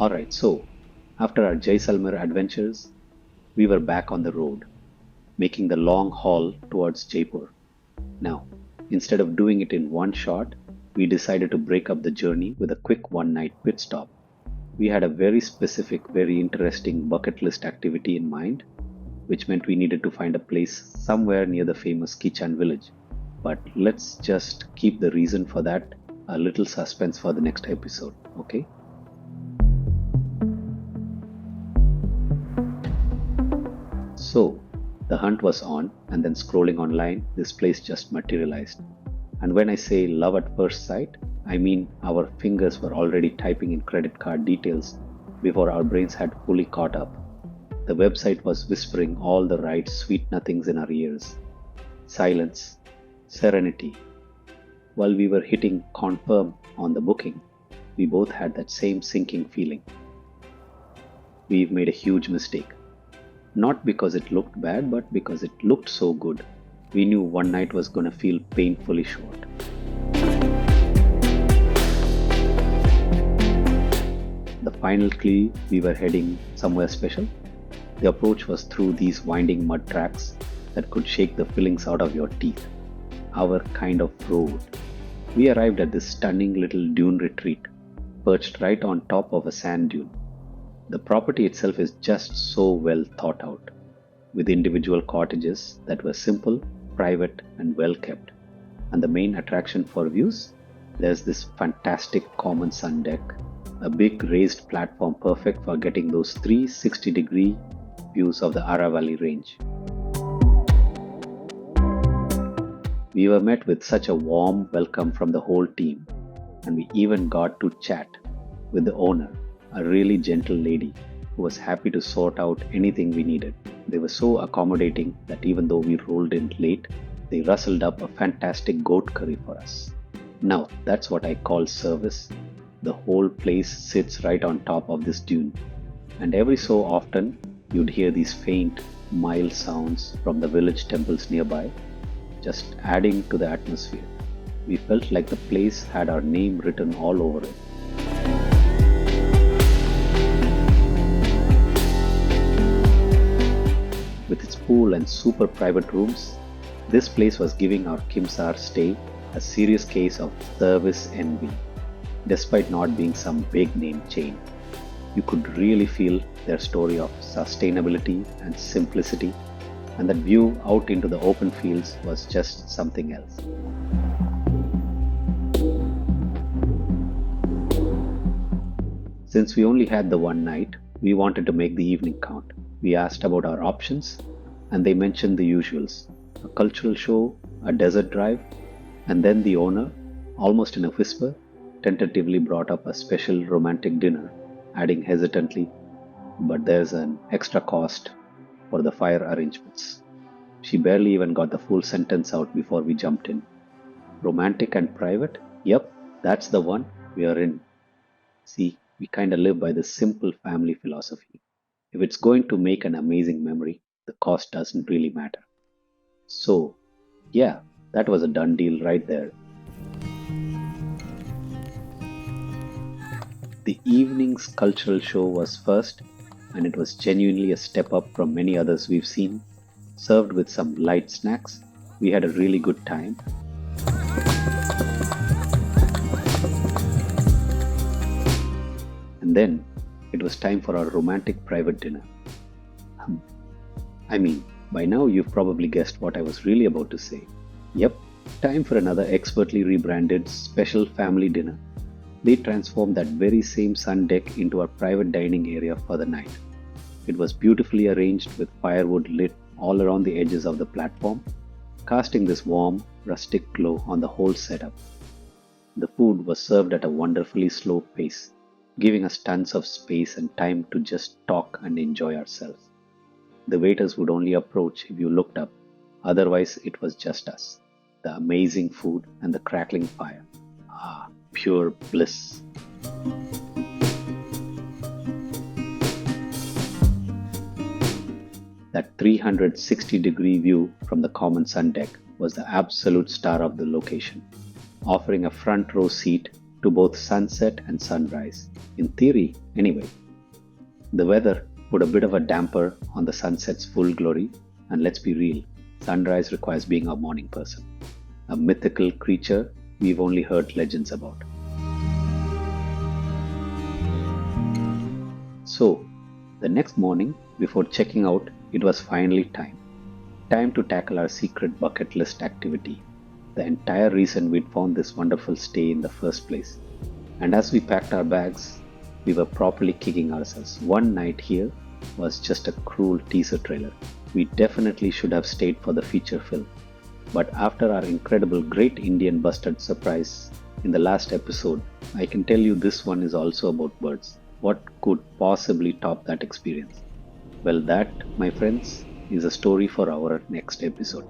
Alright, so after our Jaisalmer adventures, we were back on the road, making the long haul towards Jaipur. Now, instead of doing it in one shot, we decided to break up the journey with a quick one night pit stop. We had a very specific, very interesting bucket list activity in mind, which meant we needed to find a place somewhere near the famous Khichan village. But let's just keep the reason for that a little suspense for the next episode, okay? So, the hunt was on, and then scrolling online, this place just materialized. And when I say love at first sight, I mean our fingers were already typing in credit card details before our brains had fully caught up. The website was whispering all the right sweet nothings in our ears: silence, serenity. While we were hitting confirm on the booking, we both had that same sinking feeling. We've made a huge mistake. Not because it looked bad, but because it looked so good. We knew one night was gonna feel painfully short. The final clue, we were heading somewhere special. The approach was through these winding mud tracks that could shake the fillings out of your teeth. Our kind of road. We arrived at this stunning little dune retreat, perched right on top of a sand dune. The property itself is just so well thought out, with individual cottages that were simple, private, and well kept. And the main attraction for views? There's this fantastic common sun deck, a big raised platform perfect for getting those 360-degree views of the Aravalli range. We were met with such a warm welcome from the whole team, and we even got to chat with the owner, a really gentle lady who was happy to sort out anything we needed. They were so accommodating that even though we rolled in late, they rustled up a fantastic goat curry for us. Now, that's what I call service. The whole place sits right on top of this dune, and every so often you'd hear these faint, mild sounds from the village temples nearby, just adding to the atmosphere. We felt like the place had our name written all over it. With its pool and super private rooms, this place was giving our Kimsar stay a serious case of service envy. Despite not being some big name chain, you could really feel their story of sustainability and simplicity, and that view out into the open fields was just something else. Since we only had the one night, we wanted to make the evening count. We asked about our options, and they mentioned the usuals: a cultural show, a desert drive, and then the owner, almost in a whisper, tentatively brought up a special romantic dinner, adding hesitantly, "But there's an extra cost for the fire arrangements." She barely even got the full sentence out before we jumped in. Romantic and private? Yep, that's the one. We are in. See, we kinda live by this simple family philosophy. If it's going to make an amazing memory, the cost doesn't really matter. So, yeah, that was a done deal right there. The evening's cultural show was first, and it was genuinely a step up from many others we've seen. Served with some light snacks, we had a really good time. And then it was time for our romantic private dinner. I mean, by now you've probably guessed what I was really about to say. Yep, time for another expertly rebranded special family dinner. They transformed that very same sun deck into our private dining area for the night. It was beautifully arranged with firewood lit all around the edges of the platform, casting this warm, rustic glow on the whole setup. The food was served at a wonderfully slow pace, giving us tons of space and time to just talk and enjoy ourselves. The waiters would only approach if you looked up, otherwise, it was just us, the amazing food, and the crackling fire. Ah, pure bliss. That 360-degree view from the common sun deck was the absolute star of the location, offering a front row seat to both sunset and sunrise. In theory, anyway. The weather put a bit of a damper on the sunset's full glory, and let's be real, sunrise requires being a morning person, a mythical creature we've only heard legends about. So, the next morning, before checking out, it was finally time. Time to tackle our secret bucket list activity, the entire reason we'd found this wonderful stay in the first place. And as we packed our bags, we were properly kicking ourselves. One night here was just a cruel teaser trailer. We definitely should have stayed for the feature film. But after our incredible Great Indian Bustard surprise in the last episode, I can tell you this one is also about birds. What could possibly top that experience? Well, that, my friends, is a story for our next episode.